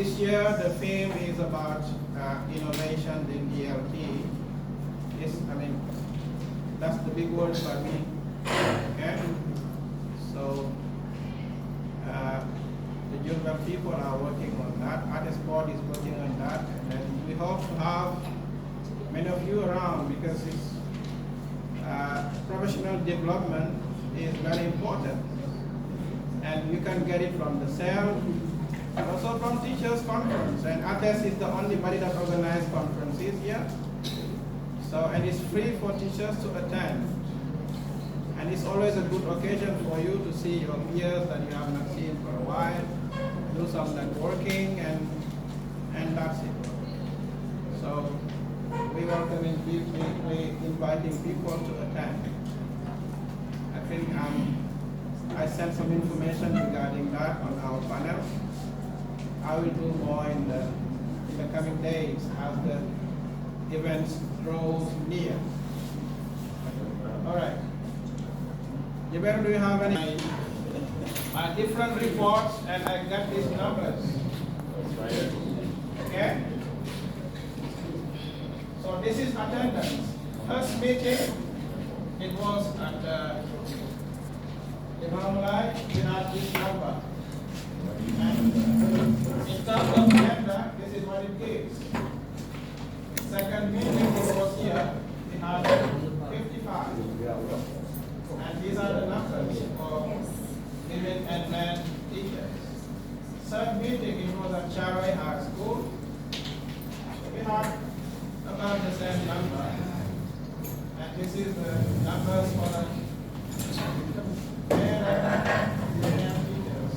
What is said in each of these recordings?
This year the theme is about innovation in ELT. That's the big word for me. Okay? So the Juniper people are working on that. Artist board is working on that, and then we hope to have many of you around, because it's professional development is very important, and you can get it from the cell, and also from teachers' conference. And ATES is the only body that organizes conferences here. So, and it's free for teachers to attend. And it's always a good occasion for you to see your peers that you have not seen for a while, do some networking, and that's it. So we welcome inviting people to attend. I think I sent some information regarding that on our panel. I will do more in the coming days as the events draws near. All right. Do you have any different reports, and I got these numbers. Okay? So this is attendance. First meeting, it was at Imamulai, we had this number. And in terms of gender, this is what it gives. Second meeting, it was here, we had 55. And these are the numbers for women and men teachers. Third meeting, it was at Charai High School. We had about the same number. And this is the numbers for the men and teachers.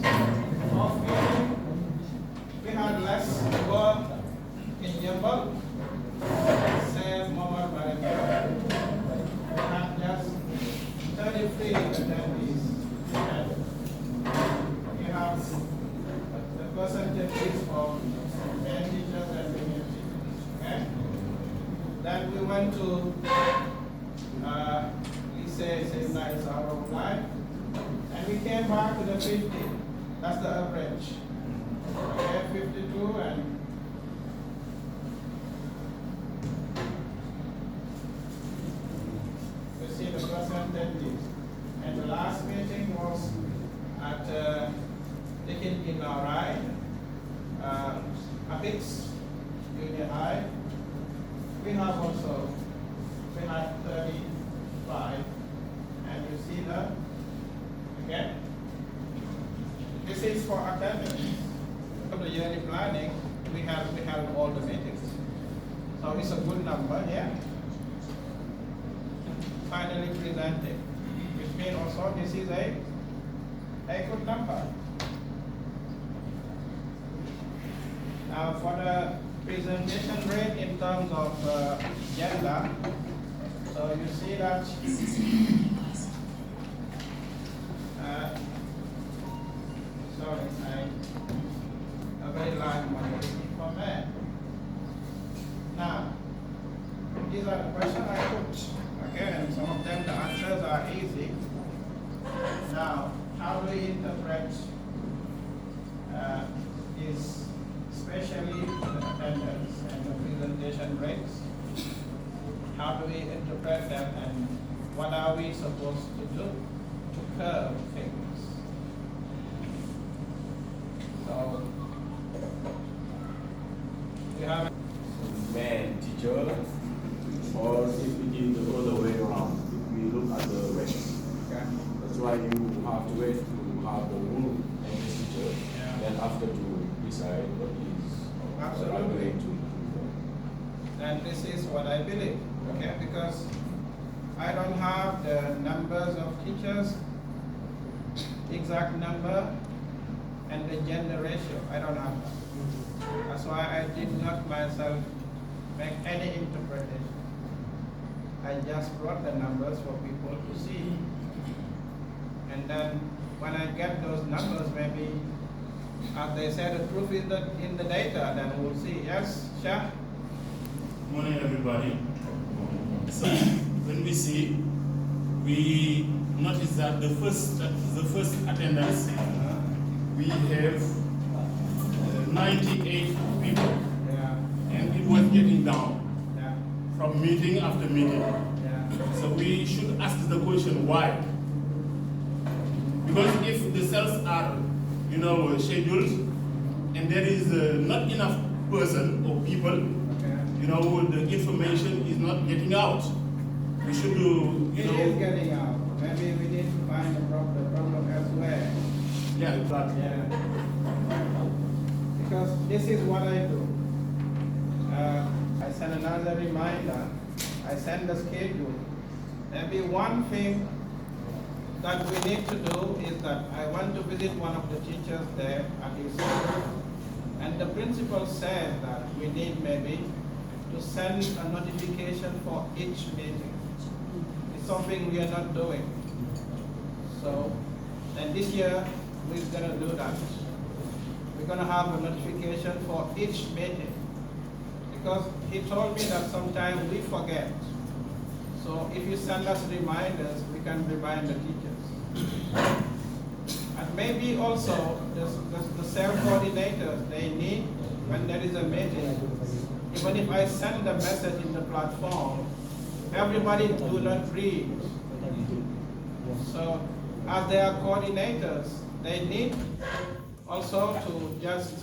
Fourth meeting, we had less work in Yambal. Same Momar Barangay. We had just 33 attendees, and we have the percentages of men teachers and women teachers. Okay? Then we went to Lycée Saint-Nice Hour of Life, and we came back to the 50. That's the average. Okay, 52, and see the percentages. And the last meeting was at taken in our Apix Junior High. We had 35, and you see that. Okay. This is for attendance. For the yearly planning, we have all the meetings. So it's a good number here. Finally presented, which means also this is a good number. Now for the presentation rate in terms of gender, so you see that sorry, a very large majority for men. Now, these are the questions I put. Okay, and some of them, the answers are easy. Now, how do we interpret is especially the attendance and the presentation rates? How do we interpret them, and what are we supposed to do to curb things? So, we have man teacher, or if it is the other way around, if we look at the rate. okay. That's why you have to wait to have the rule and the teacher, then after to decide what is Absolutely. to. And this is what I believe, okay? Because I don't have the numbers of teachers, exact number, and the gender ratio. I don't have that. That's why I did not myself make any interpretation. I just brought the numbers for people to see. And then when I get those numbers, maybe as they say, the proof is in the data, then we'll see. Yes, Shah? Morning, everybody. So when we see, we notice that the first attendance, we have 98 people, Yeah. and it was getting down Yeah. from meeting after meeting. Yeah. So we should ask the question why. Because if the cells are, scheduled, and there is not enough person or people, Okay. the information is not getting out. We should do, It is getting out. Maybe we need to find the problem elsewhere. yeah, but Yeah. Because this is what I do. I send another reminder. I send the schedule. Maybe one thing that we need to do is that I want to visit one of the teachers there at his school. And the principal said that we need maybe to send a notification for each meeting. It's something we are not doing. So, and this year, we're gonna do that. We're gonna have a notification for each meeting. Because he told me that sometimes we forget. So if you send us reminders, we can remind the teachers. And maybe also the cell coordinators, they need, when there is a meeting, even if I send a message in the platform, everybody do not read. So as they are coordinators, they need also to just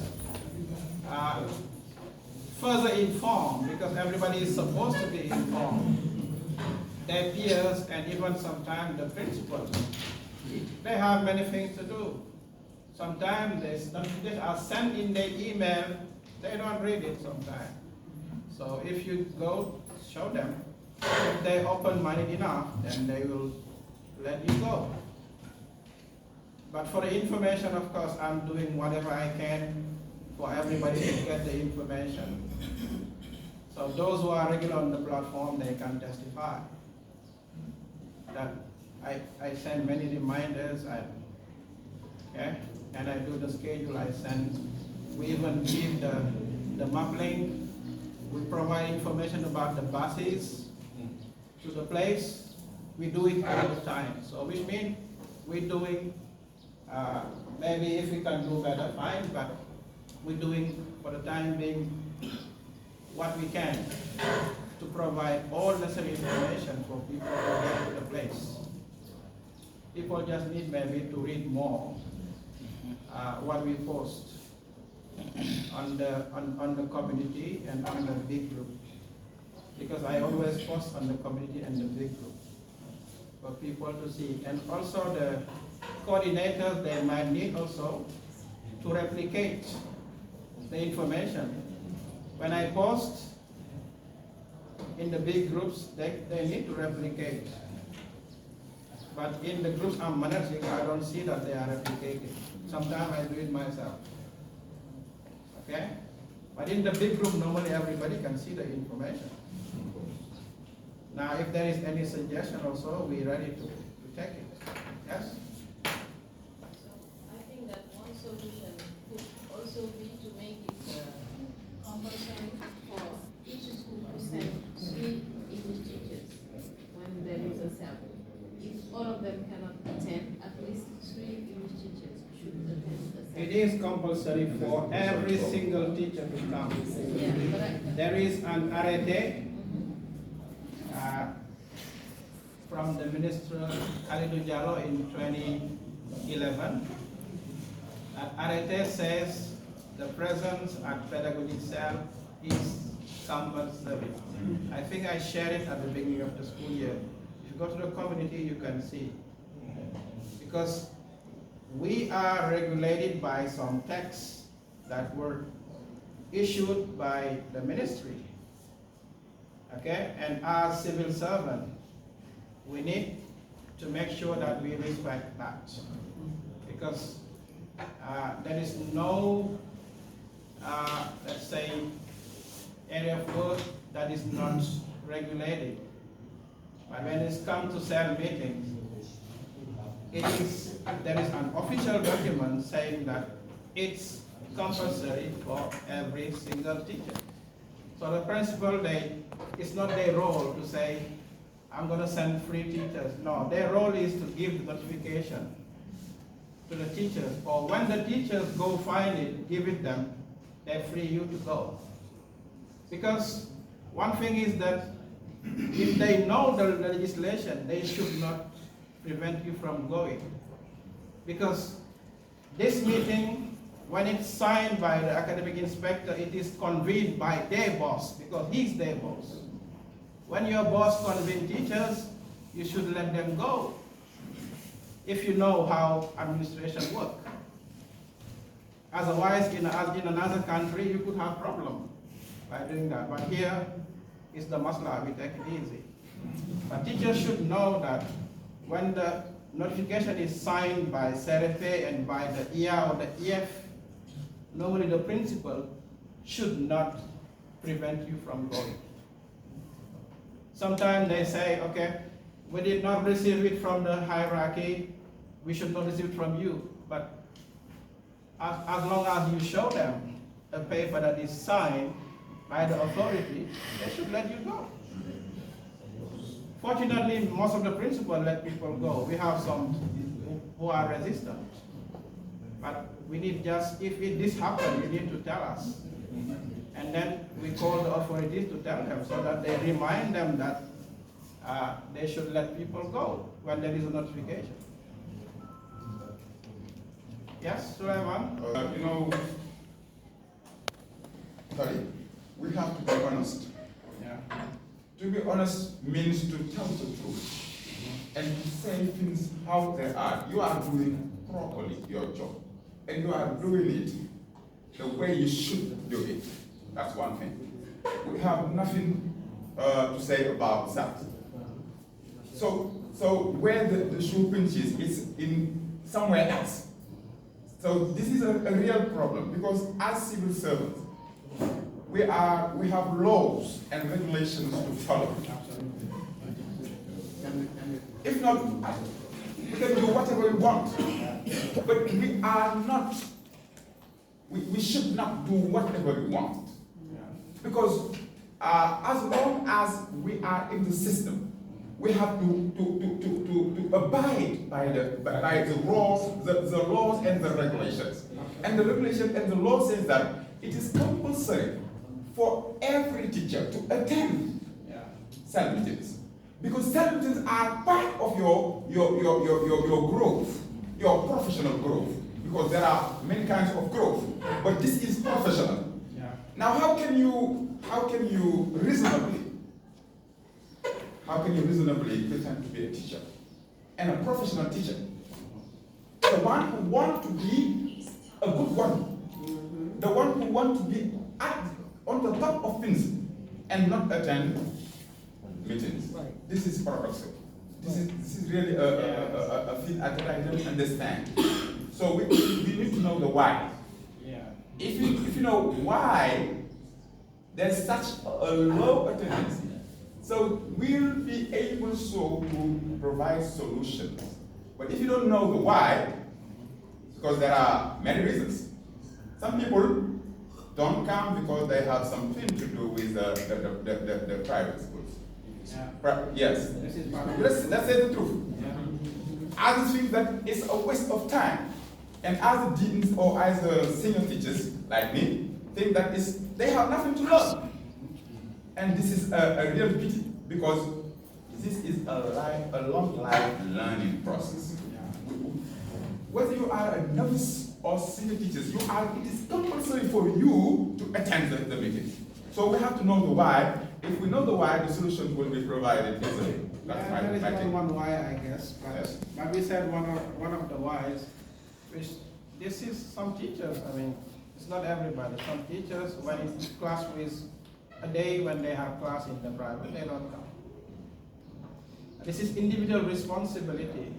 further inform, because everybody is supposed to be informed. Their peers and even sometimes the principals, they have many things to do. Sometimes they are sent in their email, they don't read it sometimes. So if you go, show them. If they open-minded enough, then they will let you go. But for the information, of course, I'm doing whatever I can for everybody to get the information. So those who are regular on the platform, they can testify that I send many reminders, and I do the schedule I send. We even give the map link. We provide information about the buses to the place. We do it all the time. So which means we're doing, maybe if we can do better, fine, but we're doing for the time being what we can to provide all necessary information for people to get to the place. People just need maybe to read more what we post on the community and on the big group. Because I always post on the community and the big group for people to see. And also the coordinators, they might need also to replicate the information. When I post in the big groups, they need to replicate. But in the groups I'm managing, I don't see that they are replicating. Sometimes I do it myself. Okay? But in the big group, normally everybody can see the information. Now, if there is any suggestion also, we're ready to take it. Yes? I think that one solution could also be to make it compulsory for each school to send 3 English teachers when there is a cell. If all of them cannot attend, at least 3 English teachers should attend the cell. It is compulsory for every single teacher to come. Yeah, but There is an arrêté from the Minister Khalidou Diallo in 2011. That arrêté says the presence at pedagogic cell is compulsory. I think I shared it at the beginning of the school year. If you go to the community, you can see. Because we are regulated by some texts that were issued by the ministry. Okay, and as civil servant, we need to make sure that we respect that, because there is no, let's say, area of work that is not regulated. But when it's come to cell meetings, there is an official document saying that it's compulsory for every single teacher. So the principal, it's not their role to say, I'm going to send 3 teachers. No, their role is to give the notification to the teachers. Or when the teachers go find it, give it them they free you to go. Because one thing is that if they know the legislation, they should not prevent you from going. Because this meeting, when it's signed by the academic inspector, it is convened by their boss, because he's their boss. When your boss convenes teachers, you should let them go, if you know how administration works. Otherwise, in another country, you could have problem by doing that. But here, it's the masla, we take it easy. But teachers should know that when the notification is signed by CRFA and by the EA or the EF, normally the principal should not prevent you from going. Sometimes they say, okay, we did not receive it from the hierarchy, we should not receive it from you. But as long as you show them a paper that is signed by the authority, they should let you go. Fortunately, most of the principals let people go. We have some who are resistant. But we need just, if this happens, you need to tell us. And then we call the authorities to tell them so that they remind them that they should let people go when there is a notification. Yes, Sulaiman? We have to be honest. Yeah. To be honest means to tell the truth and to say things how they are. You are doing properly your job, and you are doing it the way you should do it. That's one thing. We have nothing to say about that. So where the shoe pinches is in somewhere else. So this is a real problem, because as civil servants, we have laws and regulations to follow. If not, we can do whatever we want. But we are not, we should not do whatever we want. Because as long as we are in the system, we have to abide by the laws, the laws and the regulations. And the regulation and the law says that it is compulsory for every teacher to attend cell meetings. Because cell meetings are part of your growth, your professional growth. Because there are many kinds of growth, but this is professional. Yeah. Now, how can you reasonably pretend to be a teacher and a professional teacher? The one who wants to be a good one, the one who wants to be on the top of things and not attend meetings. Right. This is paradoxical. This is really a thing that I don't understand. So we need to know the why. Yeah. If you know why there's such a low attendance, so we'll be able to provide solutions. But if you don't know the why, because there are many reasons. Some people don't come because they have something to do with the private schools. Yeah. Yes. Let's say the truth. Yeah. Others think that it's a waste of time. And as deans or as senior teachers like me think that they have nothing to learn. And this is a real pity, because this is a long life learning process. Whether you are a novice or senior teachers, it is compulsory for you to attend the meetings. So we have to know the why. If we know the why, the solution will be provided easily. There is only one why, I guess. But, Yes. but we said one of the whys, which this is some teachers, I mean, it's not everybody. Some teachers, when it's class with a day when they have class in the private, they don't come. This is individual responsibility,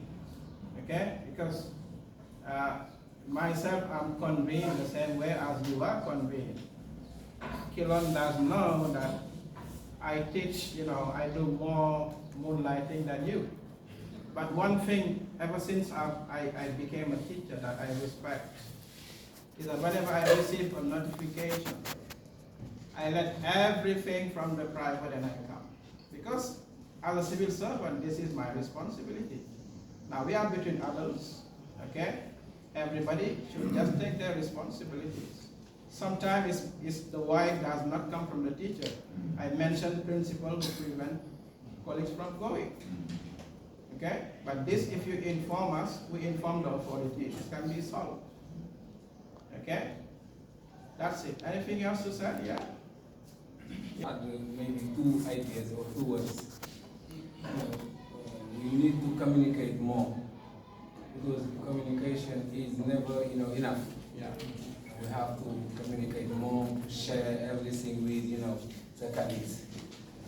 okay? Because myself, I'm convened the same way as you are convened. Kilon does know that I teach, I do more moonlighting than you. But one thing, ever since I became a teacher that I respect, is that whenever I receive a notification, I let everything from the private and I come. Because as a civil servant, this is my responsibility. Now we are between adults, okay? Everybody should just take their responsibilities. Sometimes it's the why does not come from the teacher. I mentioned principle who prevent colleagues from going. Okay? But this, if you inform us, we inform the authorities. It can be solved. Okay? That's it. Anything else to say? Yeah? Maybe 2 ideas or 2 words. We need to communicate more, because communication is never enough. Yeah. We have to communicate more, share everything with the colleagues.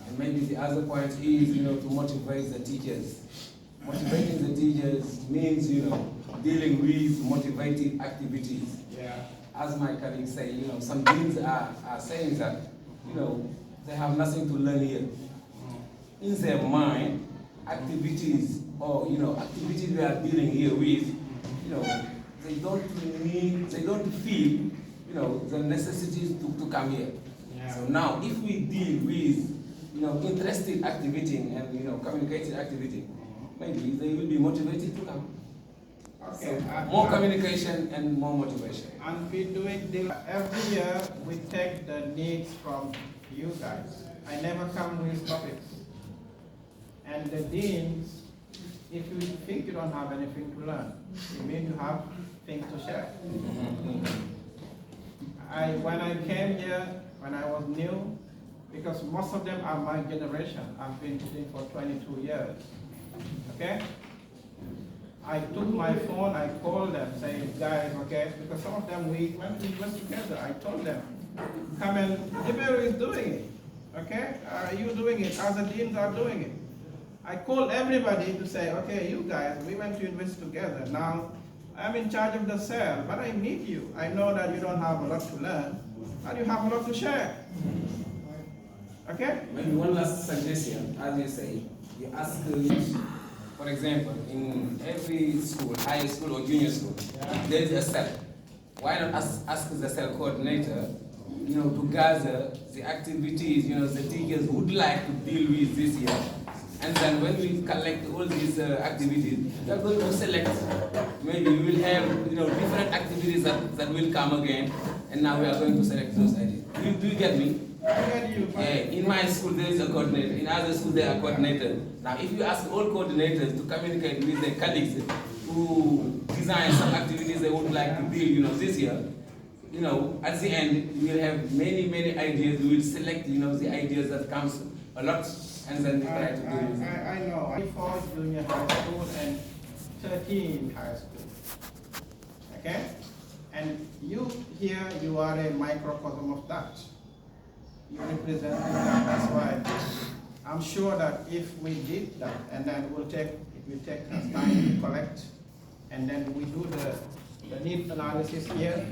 And maybe the other point is to motivate the teachers. Motivating the teachers means dealing with motivated activities. Yeah. As my colleagues say, some deans are saying that they have nothing to learn here. In their mind, activities or activities we are dealing here with, they don't feel the necessities to come here. Yeah. So now, if we deal with interested activity and communicated activity, maybe they will be motivated to come. Okay. So, more communication and more motivation. And we do it every year. We take the needs from you guys. I never come with topics. And the deans, if you think you don't have anything to learn, you mean you have things to share. When I came here, when I was new, because most of them are my generation, I've been teaching for 22 years. Okay? I took my phone, I called them, saying, guys, okay, because some of them we went to university together. I told them, come and DBCELL is doing it. Okay? Are you doing it? Other deans are doing it. I called everybody to say, okay, you guys, we went to university together. Now, I'm in charge of the cell, but I need you. I know that you don't have a lot to learn, but you have a lot to share. Okay? Maybe one last suggestion, as you say, you ask, for example, in every school, high school or junior school, there is a cell. Why not ask the cell coordinator, to gather the activities, the teachers would like to deal with this year. And then when we collect all these activities, we are going to select. Maybe we will have different activities that will come again, and now we are going to select those ideas. Do you get me? I get you. In my school there is a coordinator, in other schools there are coordinators. Now if you ask all coordinators to communicate with their colleagues who design some activities they would like to do this year, at the end we will have many ideas. We will select the ideas that comes a lot, and then we try to do it. I know. 24 junior high school and 13 high school. Okay? And you here, you are a microcosm of that. You represent that. That's why I'm sure that if we did that, and then it will take us time to collect, and then we do the need analysis here.